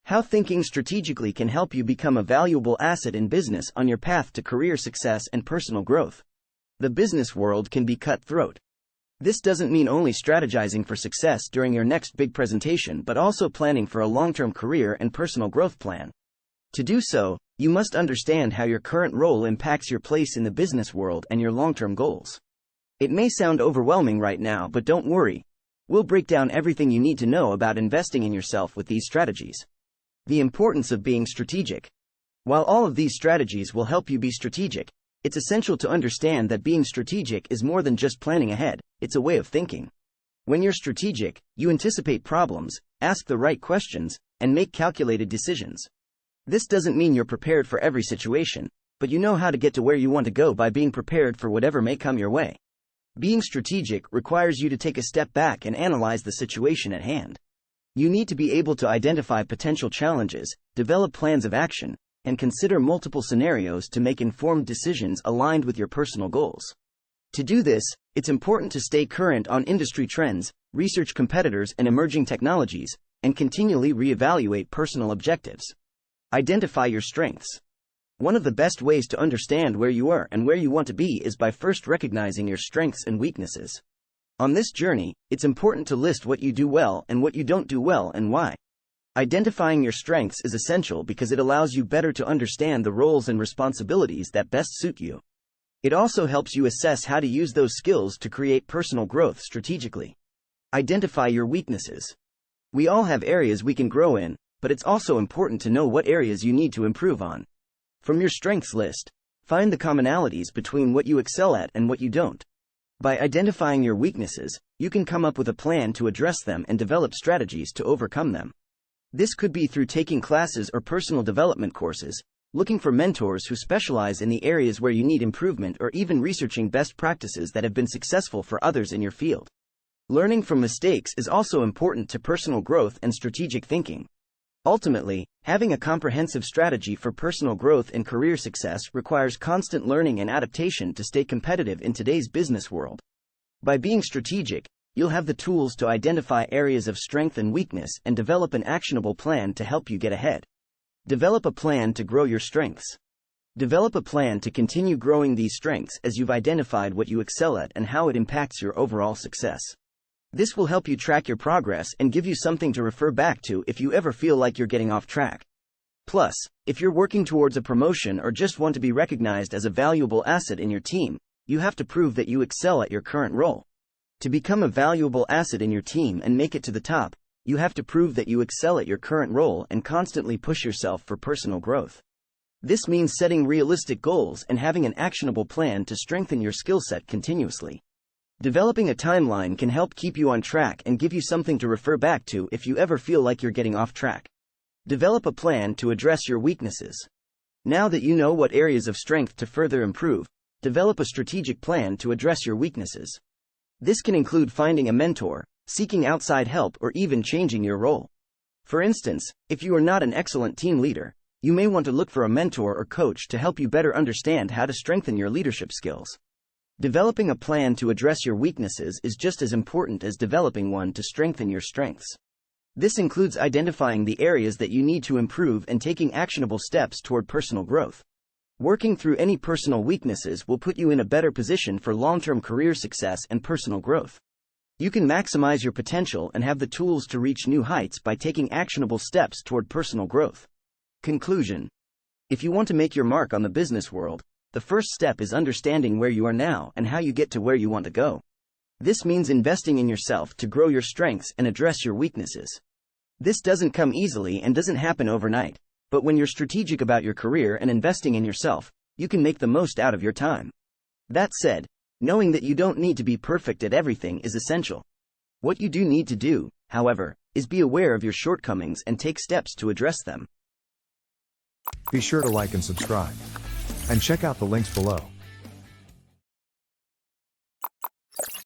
How thinking strategically can help you become a valuable asset in business on your path to career success and personal growth. The business world can be cutthroat. This doesn't mean only strategizing for success during your next big presentation, but also planning for a long-term career and personal growth plan. To do so, you must understand how your current role impacts your place in the business world and your long-term goals. It may sound overwhelming right now, but don't worry. We'll break down everything you need to know about investing in yourself with these strategies. The importance of being strategic. While all of these strategies will help you be strategic, it's essential to understand that being strategic is more than just planning ahead, it's a way of thinking. When you're strategic, you anticipate problems, ask the right questions, and make calculated decisions. This doesn't mean you're prepared for every situation, but you know how to get to where you want to go by being prepared for whatever may come your way. Being strategic requires you to take a step back and analyze the situation at hand. You need to be able to identify potential challenges, develop plans of action, and consider multiple scenarios to make informed decisions aligned with your personal goals. To do this, it's important to stay current on industry trends, research competitors and emerging technologies, and continually reevaluate personal objectives. Identify your strengths. One of the best ways to understand where you are and where you want to be is by first recognizing your strengths and weaknesses. On this journey, it's important to list what you do well and what you don't do well and why. Identifying your strengths is essential because it allows you better to understand the roles and responsibilities that best suit you. It also helps you assess how to use those skills to create personal growth strategically. Identify your weaknesses. We all have areas we can grow in, but it's also important to know what areas you need to improve on. From your strengths list, find the commonalities between what you excel at and what you don't. By identifying your weaknesses, you can come up with a plan to address them and develop strategies to overcome them. This could be through taking classes or personal development courses, looking for mentors who specialize in the areas where you need improvement, or even researching best practices that have been successful for others in your field. Learning from mistakes is also important to personal growth and strategic thinking. Ultimately, having a comprehensive strategy for personal growth and career success requires constant learning and adaptation to stay competitive in today's business world. By being strategic, you'll have the tools to identify areas of strength and weakness and develop an actionable plan to help you get ahead. Develop a plan to grow your strengths. Develop a plan to continue growing these strengths as you've identified what you excel at and how it impacts your overall success. This will help you track your progress and give you something to refer back to if you ever feel like you're getting off track. Plus, if you're working towards a promotion or just want to be recognized as a valuable asset in your team, you have to prove that you excel at your current role. To become a valuable asset in your team and make it to the top, you have to prove that you excel at your current role and constantly push yourself for personal growth. This means setting realistic goals and having an actionable plan to strengthen your skill set continuously. Developing a timeline can help keep you on track and give you something to refer back to if you ever feel like you're getting off track. Develop a plan to address your weaknesses. Now that you know what areas of strength to further improve, develop a strategic plan to address your weaknesses. This can include finding a mentor, seeking outside help, or even changing your role. For instance, if you are not an excellent team leader, you may want to look for a mentor or coach to help you better understand how to strengthen your leadership skills. Developing a plan to address your weaknesses is just as important as developing one to strengthen your strengths. This includes identifying the areas that you need to improve and taking actionable steps toward personal growth. Working through any personal weaknesses will put you in a better position for long-term career success and personal growth. You can maximize your potential and have the tools to reach new heights by taking actionable steps toward personal growth. Conclusion. If you want to make your mark on the business world, the first step is understanding where you are now and how you get to where you want to go. This means investing in yourself to grow your strengths and address your weaknesses. This doesn't come easily and doesn't happen overnight. But when you're strategic about your career and investing in yourself, you can make the most out of your time. That said, knowing that you don't need to be perfect at everything is essential. What you do need to do, however, is be aware of your shortcomings and take steps to address them. Be sure to like and subscribe. And check out the links below.